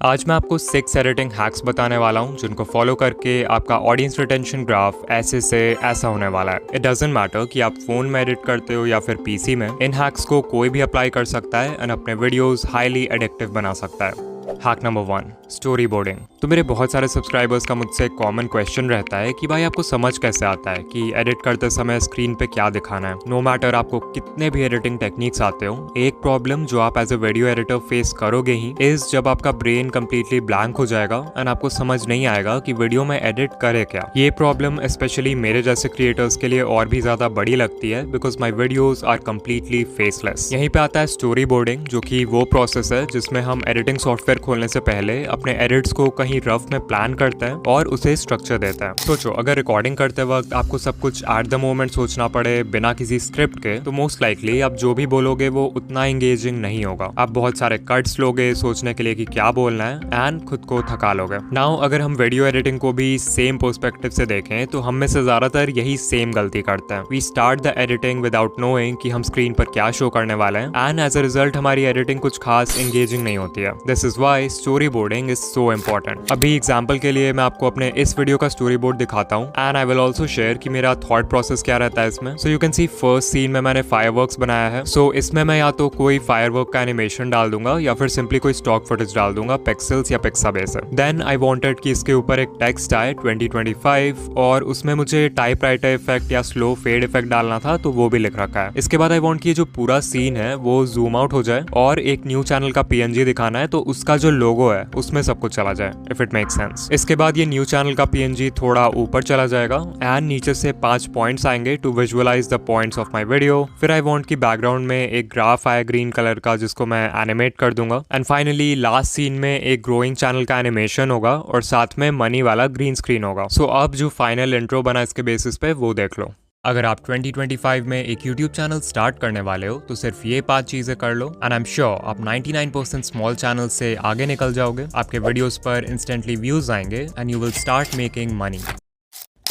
आज मैं आपको 6 एडिटिंग हैक्स बताने वाला हूँ जिनको फॉलो करके आपका ऑडियंस रिटेंशन ग्राफ ऐसे से ऐसा होने वाला है। इट डजंट मैटर कि आप फोन में एडिट करते हो या फिर पीसी में, इन हैक्स को कोई भी अप्लाई कर सकता है और अपने वीडियोस हाईली एडिक्टिव बना सकता है। Hack number 1, story boarding. तो मेरे बहुत सारे सब्सक्राइबर्स का मुझसे एक कॉमन क्वेश्चन रहता है कि भाई आपको समझ कैसे आता है कि एडिट करते समय स्क्रीन पे क्या दिखाना है। नो मैटर आपको कितने भी एडिटिंग टेक्निक्स आते हो, एक प्रॉब्लम जो आप as a video editor face करोगे ही इज जब आपका ब्रेन कंप्लीटली ब्लैंक हो जाएगा एंड आपको समझ नहीं आएगा कि वीडियो में एडिट करे क्या। ये प्रॉब्लम स्पेशली मेरे जैसे क्रिएटर्स के लिए और भी ज्यादा बड़ी लगती है because my videos are completely faceless. यहीं पे आता है स्टोरी बोर्डिंग, जो कि वो प्रोसेस है जिसमें हम एडिटिंग सॉफ्टवेयर खोलने से पहले अपने एडिट्स को कहीं रफ में प्लान करते हैं और उसे स्ट्रक्चर देते हैं। सोचो अगर रिकॉर्डिंग करते वक्त आपको सब कुछ एट द मोमेंट सोचना पड़े बिना किसी स्क्रिप्ट के, तो मोस्ट लाइकली आप जो भी बोलोगे वो उतना एंगेजिंग नहीं होगा। आप बहुत सारे कट्स लोगे सोचने के लिए कि क्या बोलना है एंड खुद को थका लोगे। नाउ अगर हम वीडियो एडिटिंग को भी सेम पर्सपेक्टिव से देखें तो हम में से ज्यादातर यही सेम गलती करते हैं। We start the editing without knowing कि हम स्क्रीन पर क्या शो करने वाले हैं एंड एज अ रिजल्ट हमारी एडिटिंग कुछ खास एंगेजिंग नहीं होती है। This is why storyboarding is so important. अभी एग्जांपल के लिए मैं आपको अपने इस वीडियो का स्टोरी बोर्ड दिखाता हूँ and I will also share कि मेरा थॉट प्रोसेस क्या रहता है इसमें। So you can see first scene में मैंने फायरवर्क्स बनाया है। सो इसमें मैं या तो कोई फायरवर्क का एनिमेशन डाल दूंगा या फिर सिंपली कोई स्टॉक फुटेज डाल दूंगा पिक्सेल्स या पिक्साबेस से। देन आई वांटेड कि इसके ऊपर एक टेक्स्ट आए 2025 और उसमें मुझे टाइपराइटर इफेक्ट या स्लो फेड इफेक्ट डालना था, तो वो भी लिख रखा है। इसके बाद आई वांट कि जो पूरा सीन है वो जूम आउट हो जाए और एक न्यू चैनल का पीएनजी दिखाना है, तो उसका जो लोगो है उसमें सब कुछ चला जाए, इफ इट मेक सेंस। इसके बाद ये न्यू चैनल का पीएनजी थोड़ा ऊपर चला जाएगा एंड नीचे से 5 पॉइंट्स आएंगे to visualise the points of my video. फिर आई वांट कि बैकग्राउंड में एक ग्राफ आए ग्रीन कलर का जिसको मैं एनिमेट कर दूंगा एंड फाइनली लास्ट सीन में एक ग्रोइंग चैनल का एनिमेशन होगा और साथ में मनी वाला ग्रीन स्क्रीन होगा। सो अब जो फाइनल इंट्रो बना इसके बेसिस पे वो देख लो। अगर आप 2025 में एक YouTube चैनल स्टार्ट करने वाले हो तो सिर्फ ये 5 चीजें कर लो एंड आई एम श्योर आप 99% स्मॉल चैनल से आगे निकल जाओगे। आपके वीडियोस पर इंस्टेंटली व्यूज आएंगे and you will start making money.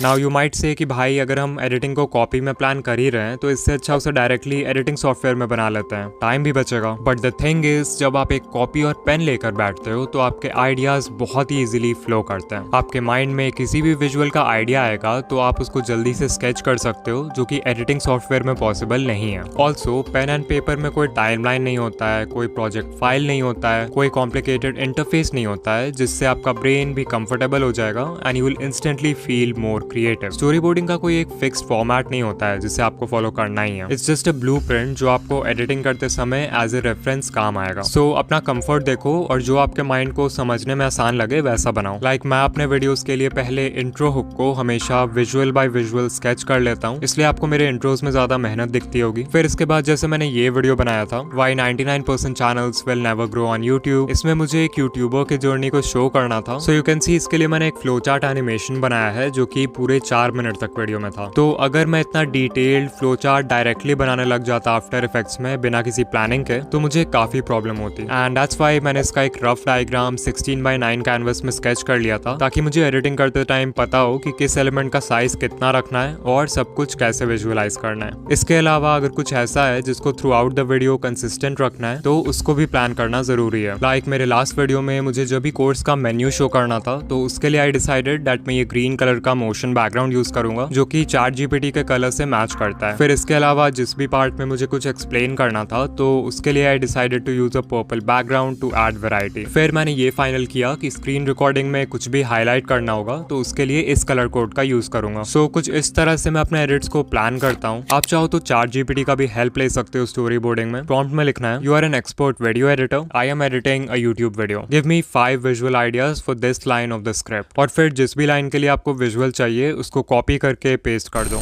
Now you might say कि भाई अगर हम एडिटिंग को कॉपी में प्लान कर ही रहे हैं तो इससे अच्छा उसे डायरेक्टली एडिटिंग सॉफ्टवेयर में बना लेते हैं, टाइम भी बचेगा। बट द थिंग इज जब आप एक कॉपी और पेन लेकर बैठते हो तो आपके आइडियाज बहुत ही इजीली फ्लो करते हैं। आपके माइंड में किसी भी विजुअल का आइडिया आएगा तो आप उसको जल्दी से स्केच कर सकते हो, जो कि एडिटिंग सॉफ्टवेयर में पॉसिबल नहीं है। ऑल्सो पेन एंड पेपर में कोई टाइमलाइन नहीं होता है, कोई प्रोजेक्ट फाइल नहीं होता है, कोई कॉम्प्लिकेटेड इंटरफेस नहीं होता है, जिससे आपका ब्रेन भी कंफर्टेबल हो जाएगा and you will instantly feel more creative. Story boarding का कोई एक फिक्स्ड फॉर्मेट नहीं होता है जिसे आपको फॉलो करना ही है। इट्स जस्ट अ ब्लूप्रिंट जो आपको एडिटिंग करते समय एज ए रेफरेंस काम आएगा। सो अपना कंफर्ट देखो और जो आपके माइंड को समझने में आसान लगे वैसा बनाओ। लाइक मैं अपने वीडियोस के लिए पहले इंट्रो हुक को हमेशा विजुअल बाय विजुअल स्केच कर लेता हूँ, इसलिए आपको मेरे इंट्रोज में ज्यादा मेहनत दिखती होगी। फिर इसके बाद जैसे मैंने ये वीडियो बनाया था why 99% channels will never grow on YouTube, इसमें मुझे एक यूट्यूबर की जर्नी को शो करना था। सो यू कैन सी इसके लिए मैंने एक फ्लो चार्ट एनिमेशन बनाया है जो कि पूरे 4 मिनट तक वीडियो में था। तो अगर मैं इतना डिटेल्ड फ्लो चार्ट डायरेक्टली बनाने लग जाता आफ्टर इफेक्ट्स में बिना किसी प्लानिंग के, तो मुझे काफी प्रॉब्लम होती एंड दैट्स व्हाई मैंने इसका एक रफ डायग्राम 16:9 कैनवस में स्केच कर लिया था, ताकि मुझे एडिटिंग करते टाइम पता हो कि किस एलिमेंट का साइज कितना रखना है और सब कुछ कैसे विजुअलाइज करना है। इसके अलावा अगर कुछ ऐसा है जिसको through out the video consistent रखना है तो उसको भी प्लान करना जरूरी है। लाइक मेरे लास्ट वीडियो में मुझे जब भी कोर्स का मेन्यू शो करना था तो उसके लिए आई डिसाइडेड दैट मैं ये ग्रीन कलर का मोशन बैकग्राउंड यूज करूंगा जो कि ChatGPT के कलर से मैच करता है। फिर इसके अलावा जिस भी पार्ट में मुझे कुछ एक्सप्लेन करना था तो उसके लिए I decided to use a purple background to add variety. फिर मैंने ये फाइनल किया कि स्क्रीन रिकॉर्डिंग में कुछ भी हाईलाइट करना होगा तो उसके लिए इस कलर कोड का यूज करूंगा। सो कुछ इस तरह से मैं अपने एडिट्स को प्लान करता हूँ। आप चाहो तो ChatGPT का भी हेल्प ले सकते हो स्टोरी बोर्डिंग में। प्रॉम्प्ट में लिखना है, you are an expert video editor, I am editing a YouTube video, give me 5 visual ideas for this line of the script. और फिर जिस भी लाइन के लिए आपको विजुअल चाहिए उसको कॉपी करके पेस्ट कर दो।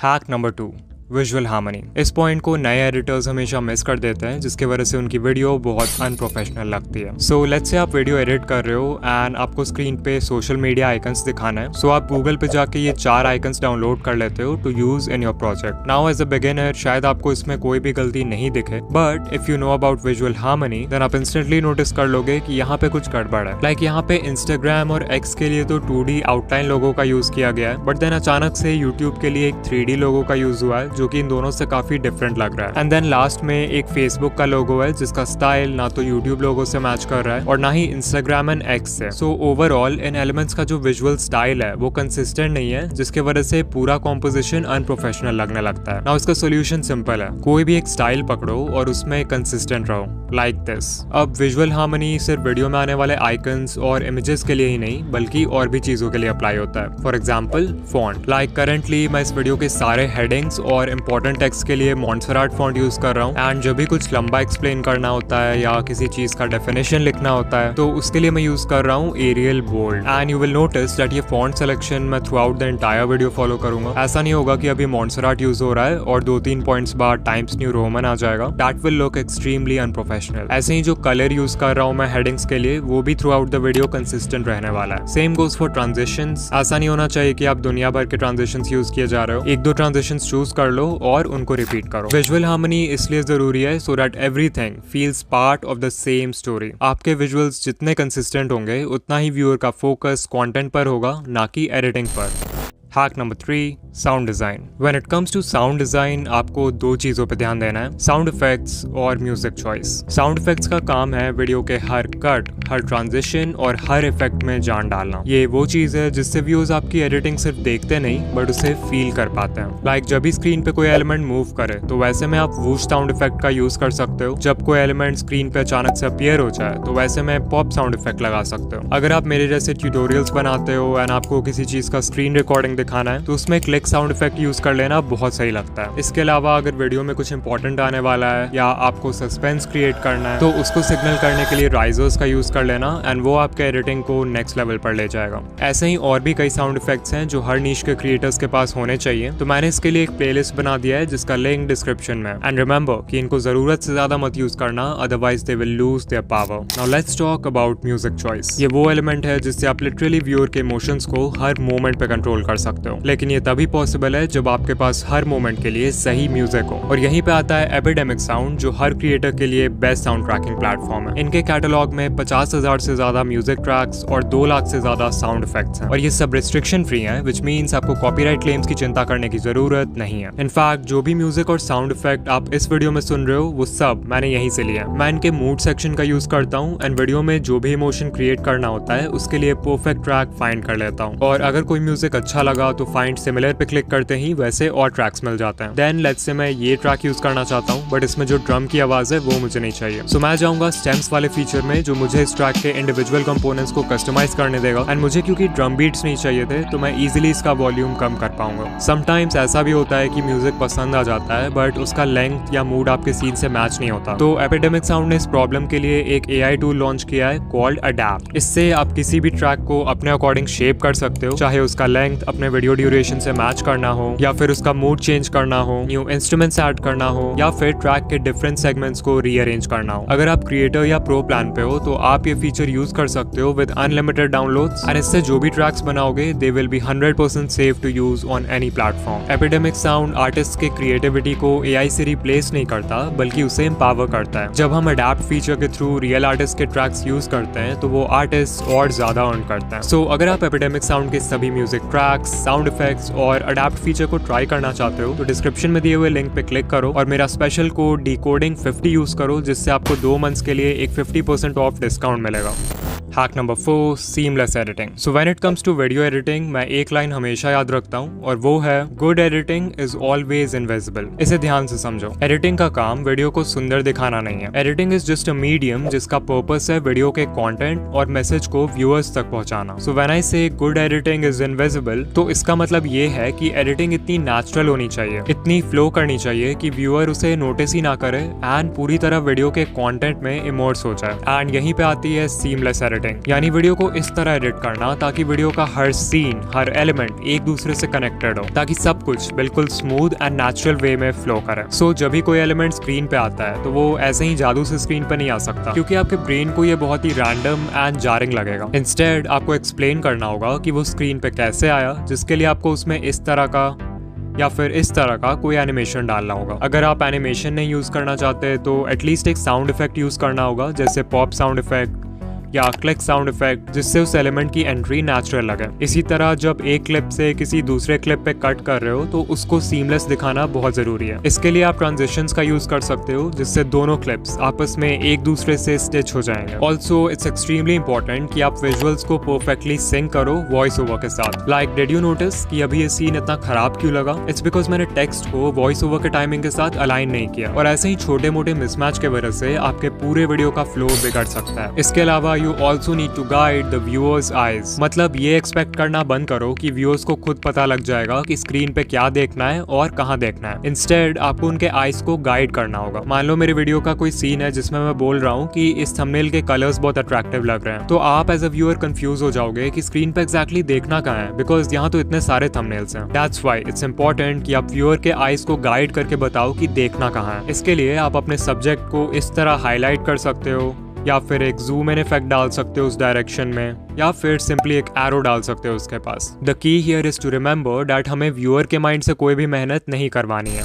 Hack number 2, visual harmony. इस पॉइंट को नए एडिटर्स हमेशा मिस कर देते हैं जिसकी वजह से उनकी वीडियो बहुत अनप्रोफेशनल लगती है। सो लेट्स से आप वीडियो एडिट कर रहे हो एंड आपको स्क्रीन पे सोशल मीडिया आइकन्स दिखाना है। सो आप गूगल पे जाके ये 4 आइकन्स डाउनलोड कर लेते हो to use in your project. Now as a beginner शायद आपको इसमें कोई भी गलती नहीं दिखे, but if you know about visual harmony then आप इंस्टेंटली नोटिस कर लोगे कि यहाँ पे कुछ गड़बड़ है। लाइक यहाँ पे इंस्टाग्राम और एक्स के लिए तो 2D आउटलाइन लोगो का यूज किया गया है, बट देन अचानक से यूट्यूब के लिए एक 3D लोगो का यूज हुआ है जो कि इन दोनों से काफी डिफरेंट लग रहा है। एंड देन लास्ट में एक फेसबुक का लोगो है जिसका स्टाइल ना तो यूट्यूब लोगो से मैच कर रहा है और ना ही इंस्टाग्राम एंड एक्स से। सो ओवरऑल इन एलिमेंट्स का जो विजुअल स्टाइल है वो कंसिस्टेंट नहीं है, जिसके वजह से पूरा कॉम्पोजिशन अनप्रोफेशनल लगने लगता है। ना उसका सोल्यूशन सिंपल है, कोई भी एक स्टाइल पकड़ो और उसमें कंसिस्टेंट रहो, लाइक दिस। अब विजुअल हार्मनी सिर्फ वीडियो में आने वाले आइकन्स और इमेजेस के लिए ही नहीं बल्कि और भी चीजों के लिए अप्लाई होता है। For example font, like currently मैं इस वीडियो के सारे हेडिंग्स और इंपॉर्टेंट टेक्स्ट के लिए मॉन्टसेराट फॉन्ट यूज कर रहा हूँ। एंड जब भी कुछ लंबा एक्सप्लेन करना होता है या किसी चीज का डेफिनेशन लिखना होता है तो उसके लिए मैं यूज कर रहा हूँ Arial bold. And you will notice that ये फॉन्ट सिलेक्शन मैं throughout the entire video follow करूंगा। ऐसा नहीं होगा कि अभी मॉन्टसेराट यूज हो रहा है और 2-3 पॉइंट्स बाद टाइम्स न्यू रोमन आ जाएगा। That will look extremely unprofessional. ऐसे ही जो कलर यूज कर रहा हूँ मैं हेडिंग्स के लिए वो भी through out the video consistent रहने वाला है। Same goes for transitions. ऐसा नहीं होना चाहिए कि आप दुनिया भर के ट्रांजिशंस यूज किए जा रहे हो, 1-2 ट्रांजिशंस चूज कर लो और उनको रिपीट करो। विजुअल हार्मनी इसलिए जरूरी है so that everything feels part of the same story. आपके विजुअल्स जितने कंसिस्टेंट होंगे उतना ही व्यूअर का फोकस कंटेंट पर होगा, ना कि एडिटिंग पर। Hack number 3, sound design. When it comes to sound design आपको 2 चीजों पे ध्यान देना है, साउंड इफेक्ट्स और म्यूजिक चॉइस। साउंड इफेक्ट्स का काम है वीडियो के हर कट, हर ट्रांजिशन और हर इफेक्ट में जान डालना। ये वो चीज है जिससे व्यूअर्स आपकी एडिटिंग सिर्फ देखते नहीं बट उसे फील कर पाते हैं। लाइक जब भी स्क्रीन पे कोई एलिमेंट मूव करे तो वैसे में आप वूश साउंड इफेक्ट का यूज कर सकते हो। जब कोई एलिमेंट स्क्रीन पे अचानक से अपीयर हो जाए तो वैसे में पॉप साउंड इफेक्ट लगा सकते हो। अगर आप मेरे जैसे ट्यूटोरियल्स बनाते हो एंड आपको किसी चीज का स्क्रीन रिकॉर्डिंग दिखाना है तो उसमें क्लिक साउंड इफेक्ट यूज कर लेना बहुत सही लगता है। इसके अलावा अगर वीडियो में कुछ इंपॉर्टेंट आने वाला है या आपको सस्पेंस क्रिएट करना है तो उसको सिग्नल करने के लिए राइजर्स का यूज कर लेना एंड वो आपके एडिटिंग को नेक्स्ट लेवल पर ले जाएगा। ऐसे ही और भी कई साउंड इफेक्ट्स हैं जो हर नीश के क्रिएटर्स के पास होने चाहिए, तो मैंने इसके लिए एक प्लेलिस्ट बना दिया है जिसका लिंक डिस्क्रिप्शन में। एंड रिमेंबर कि इनको जरूरत से ज्यादा मत यूज करना, otherwise they will lose their power. Now let's talk about music choice. ये वो एलिमेंट है जिससे आप लिटरली व्यूअर के इमोशंस को हर मोमेंट पे कंट्रोल कर सकते हो, लेकिन ये तभी पॉसिबल है जब आपके पास हर मोमेंट के लिए सही म्यूजिक हो। और यहीं पे आता है एपिडेमिक साउंड जो हर क्रिएटर के लिए बेस्ट साउंड ट्रैकिंग प्लेटफॉर्म है। इनके कैटलॉग में 50,000 से ज्यादा म्यूजिक ट्रैक्स और 2 लाख से ज्यादा साउंड इफेक्ट्स हैं और ये सब रिस्ट्रिक्शन फ्री हैं, व्हिच मींस आपको कॉपीराइट क्लेम्स की चिंता करने की जरूरत नहीं है। इनफैक्ट जो भी म्यूजिक और साउंड इफेक्ट आप इस वीडियो में सुन रहे हो वो सब मैंने यहीं से लिया है। मैं इनके मूड सेक्शन का यूज करता हूँ एंड वीडियो में जो भी इमोशन क्रिएट करना होता है उसके लिए परफेक्ट ट्रैक फाइंड कर लेता हूँ। और अगर कोई म्यूजिक अच्छा लगा तो फाइंड सिमिलर पे क्लिक करते ही वैसे और ट्रैक्स मिल जाते हैं। देन लेट्स से मैं ये ट्रैक यूज करना चाहता हूँ बट इसमें जो ड्रम की आवाज है वो मुझे नहीं चाहिए, सो मैं जाऊंगा स्टेम्स वाले फीचर में जो मुझे इस ट्रैक के इंडिविजुअल कंपोनेंट्स को कस्टमाइज करने देगा। एंड मुझे क्योंकि ड्रम बीट्स नहीं चाहिए थे तो मैं इजीली इसका वॉल्यूम कम कर पाऊंगा। समटाइम्स ऐसा भी होता है कि म्यूजिक पसंद आ जाता है बट उसका लेंथ या मूड आपके सीन से मैच नहीं होता, तो एपिडेमिक साउंड ने इस प्रॉब्लम के लिए एक AI टूल लॉन्च किया है कॉल्ड अडैप्ट। इससे आप किसी भी ट्रैक को अपने अकॉर्डिंग शेप कर सकते हो, चाहे उसका लेंथ अपने वीडियो ड्यूरेशन से मैच करना हो या फिर उसका मूड चेंज करना हो, न्यू इंस्ट्रूमेंट्स ऐड करना हो या फिर ट्रैक के डिफरेंट सेगमेंट्स को रीअरेंज करना हो। अगर आप क्रिएटर या प्रो प्लान पे हो तो आप ये फीचर यूज कर सकते हो विद अनलिमिटेड डाउनलोड्स एंड इससे जो भी ट्रैक्स बनाओगे they will be 100% safe to use on any platform. Epidemic Sound artist के क्रिएटिविटी को AI से रिप्लेस नहीं करता बल्कि उसे एम्पावर करता है। जब हम अडैप्ट फीचर के थ्रू रियल आर्टिस्ट के ट्रैक्स यूज करते हैं तो वो आर्टिस्ट और ज्यादा अर्न करते हैं। सो अगर आप एपिडेमिक साउंड के सभी म्यूजिक ट्रैक्स, साउंड इफेक्ट्स और अडैप्ट फीचर को ट्राई करना चाहते हो तो डिस्क्रिप्शन में दिए हुए लिंक पे क्लिक करो और मेरा स्पेशल कोड डिकोडिंग 50 यूज करो जिससे आपको 2 मंथ्स के लिए एक 50% ऑफ डिस्काउंट मिलेगा। Hack number 4, seamless editing. So when it comes to video editing मैं एक लाइन हमेशा याद रखता हूँ और वो है good editing is always invisible. इसे ध्यान से समझो, एडिटिंग का काम वीडियो को सुंदर दिखाना नहीं है। Editing is just a medium जिसका पर्पस है वीडियो के कंटेंट और मैसेज को व्यूअर्स तक पहुंचाना। सो व्हेन आई से गुड एडिटिंग इज इनविजिबल तो इसका मतलब ये है कि एडिटिंग इतनी नेचुरल होनी चाहिए, इतनी फ्लो करनी चाहिए कि व्यूअर उसे नोटिस ही ना करे एंड पूरी तरह वीडियो के कंटेंट में इमर्स हो जाए। एंड यहीं पे आती है सीमलेस एडिटिंग, यानी वीडियो को इस तरह एडिट करना ताकि वीडियो का हर सीन, हर एलिमेंट एक दूसरे से कनेक्टेड हो, ताकि सब कुछ बिल्कुल स्मूथ एंड नेचुरल वे में फ्लो करे। सो जब भी कोई एलिमेंट स्क्रीन पे आता है तो वो ऐसे ही जादू से स्क्रीन पे नहीं आ सकता, क्योंकि आपके ब्रेन को ये बहुत ही रैंडम एंड जारिंग लगेगा। इंस्टेड आपको एक्सप्लेन करना होगा कि वो स्क्रीन पे कैसे आया, जिसके लिए आपको उसमें इस तरह का या फिर इस तरह का कोई एनिमेशन डालना होगा। अगर आप एनिमेशन नहीं यूज करना चाहते तो एटलीस्ट एक साउंड इफेक्ट यूज करना होगा, जैसे पॉप साउंड इफेक्ट या क्लिक साउंड इफेक्ट, जिससे उस एलिमेंट की एंट्री नेचुरल लगे। इसी तरह जब एक क्लिप से किसी दूसरे क्लिप पे कट कर रहे हो तो उसको सीमलेस दिखाना बहुत जरूरी है। इसके लिए आप ट्रांजिशंस का यूज कर सकते हो, जिससे दोनों क्लिप्स आपस में एक दूसरे से स्टिच हो जाएंगे। ऑल्सो इट्स एक्सट्रीमली इंपॉर्टेंट कि आप विजुअल्स को परफेक्टली सिंक करो वॉइस ओवर के साथ। लाइक डिड यू नोटिस कि अभी ये सीन इतना खराब क्यों लगा? इट्स बिकॉज मैंने टेक्स्ट को वॉइस ओवर के टाइमिंग के साथ अलाइन नहीं किया, और ऐसे ही छोटे मोटे मिसमैच के वजह से आपके पूरे वीडियो का फ्लो बिगड़ सकता है। इसके अलावा you also need to guide the viewers eyes, मतलब ये एक्सपेक्ट करना बंद करो कि व्यूअर्स को खुद पता लग जाएगा कि स्क्रीन पे क्या देखना है और कहाँ देखना है। इंस्टेड आपको उनके आईज को गाइड करना होगा। मान लो मेरे वीडियो का कोई सीन है जिसमें मैं बोल रहा हूँ कि इस थंबनेल के कलर्स बहुत अट्रैक्टिव लग रहे हैं, तो आप एज अ व्यूअर कंफ्यूज हो जाओगे कि स्क्रीन पे एग्जैक्टली देखना कहाँ है, बिकॉज यहाँ तो इतने सारे थंबनेल्स हैं। दैट्स व्हाई इट्स इंपॉर्टेंट कि आप व्यूअर के आईज को गाइड करके बताओ कि देखना कहाँ है। इसके लिए आप अपने सब्जेक्ट को इस तरह हाईलाइट कर सकते हो, या फिर एक जूम इन इफेक्ट डाल सकते हो उस डायरेक्शन में, या फिर सिंपली एक एरो डाल सकते हो उसके पास। The key here is to remember that हमें व्यूअर के माइंड से कोई भी मेहनत नहीं करवानी है।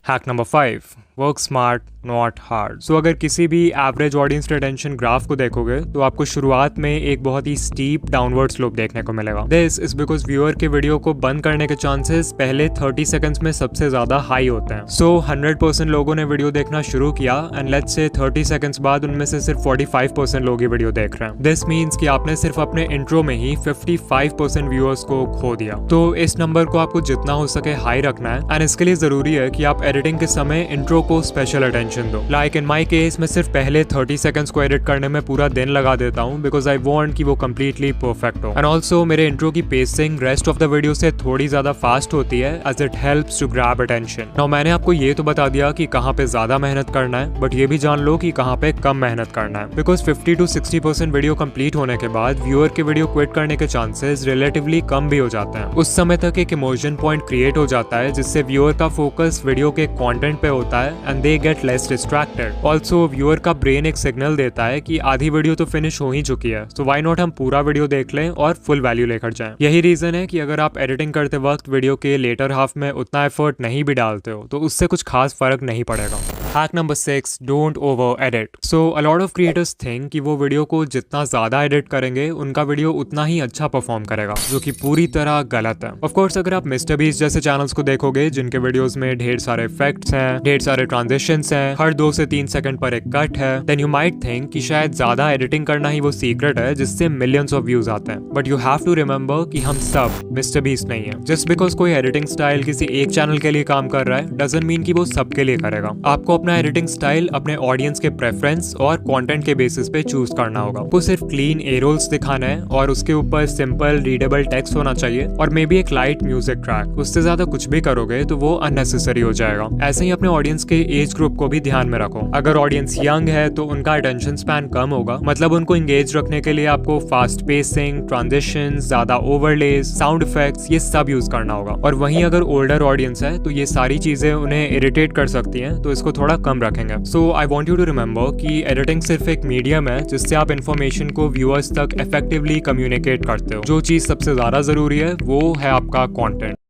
Hack number 5, work smart not hard. So अगर किसी भी एवरेज ऑडियंस रिटेंशन ग्राफ को देखोगे तो आपको शुरुआत में एक बहुत ही स्टीप डाउनवर्ड स्लोप देखने को मिलेगा। दिस इज बिकॉज व्यूअर के वीडियो को बंद करने के चांसेस पहले 30 सेकंड्स में सबसे ज्यादा हाई होते हैं। सो 100% लोगों ने वीडियो देखना शुरू किया एंड लेट्स से 30 सेकंड्स बाद उनमें से सिर्फ 45% लोग ही वीडियो देख रहे हैं। दिस मीन्स कि आपने सिर्फ अपने इंट्रो में ही 55% व्यूअर्स को खो दिया। तो इस नंबर को आपको जितना हो सके हाई रखना है, एंड इसके लिए जरूरी है कि आप एडिटिंग के समय इंट्रो को स्पेशल अटेंशन दो। लाइक इन माई केस मैं सिर्फ पहले 30 सेकंड्स को एडिट करने में पूरा दिन लगा देता हूँ, बिकॉज आई वांट कि वो कंप्लीटली परफेक्ट हो। एंड ऑल्सो मेरे इंट्रो की pacing rest of the video से थोड़ी ज्यादा फास्ट होती है, as it helps to grab attention. Now मैंने आपको ये तो बता दिया कि कहाँ पे ज्यादा मेहनत करना है, बट ये भी जान लो कि कहाँ पे कम मेहनत करना है, बिकॉज 50 to 60% वीडियो कंप्लीट होने के बाद व्यूअर के वीडियो क्विट करने के चांसेस रिलेटिवली कम भी हो जाते हैं। उस समय तक एक इमोशन पॉइंट क्रिएट हो जाता है जिससे व्यूअर का फोकस वीडियो के कंटेंट पे होता है and they get less distracted. Also viewer का ब्रेन एक सिग्नल देता है कि आधी वीडियो तो फिनिश हो ही चुकी है, सो व्हाई नॉट हम पूरा वीडियो देख लें और फुल वैल्यू लेकर जाएं। यही रीजन है कि अगर आप एडिटिंग करते वक्त वीडियो के लेटर हाफ में उतना एफर्ट नहीं भी डालते हो तो उससे कुछ खास फर्क नहीं पड़ेगा। Hack number 6, don't over edit. So a lot of creators think कि वो वीडियो को जितना ज्यादा एडिट करेंगे उनका वीडियो उतना ही अच्छा परफॉर्म करेगा, जो कि पूरी तरह गलत है। ऑफ कोर्स अगर आप मिस्टर बीस्ट जैसे चैनल्स को देखोगे जिनके वीडियोस में ढेर सारे इफेक्ट्स हैं, ढेर सारे ट्रांजिशंस हैं, हर 2 से 3 सेकंड पर एक कट है, देन यू माइट थिंक कि शायद ज्यादा एडिटिंग करना ही वो सीक्रेट है जिससे मिलियंस ऑफ व्यूज आते हैं। But you have to remember कि हम सब मिस्टर बीस्ट नहीं है। जस्ट बिकॉज कोई एडिटिंग स्टाइल किसी एक चैनल के लिए काम कर रहा है डजंट मीन कि वो सबके लिए करेगा। आपको अपना एडिटिंग स्टाइल अपने ऑडियंस के प्रेफरेंस और कंटेंट के बेसिस पे चूज करना होगा। आपको सिर्फ क्लीन ए रोल्स दिखाना है और उसके ऊपर सिंपल रीडेबल टेक्स्ट होना चाहिए और मे बी एक लाइट म्यूजिक ट्रैक। उससे ज्यादा कुछ भी करोगे तो वो अननेसेसरी हो जाएगा। ऐसे ही अपने ऑडियंस के एज ग्रुप को भी ध्यान में रखो। अगर ऑडियंस यंग है तो उनका अटेंशन स्पैन कम होगा, मतलब उनको एंगेज रखने के लिए आपको फास्ट पेसिंग, ट्रांजिशंस, ज्यादा ओवरलेज, साउंड इफेक्ट्स, ये सब यूज करना होगा। और वहीं अगर ओल्डर ऑडियंस है तो ये सारी चीजें उन्हें इरिटेट कर सकती हैं, तो इसको थोड़ा कम रखेंगे। So I want you to remember कि एडिटिंग सिर्फ एक मीडियम है जिससे आप इन्फॉर्मेशन को व्यूअर्स तक इफेक्टिवली कम्युनिकेट करते हो। जो चीज सबसे ज्यादा जरूरी है वो है आपका कंटेंट।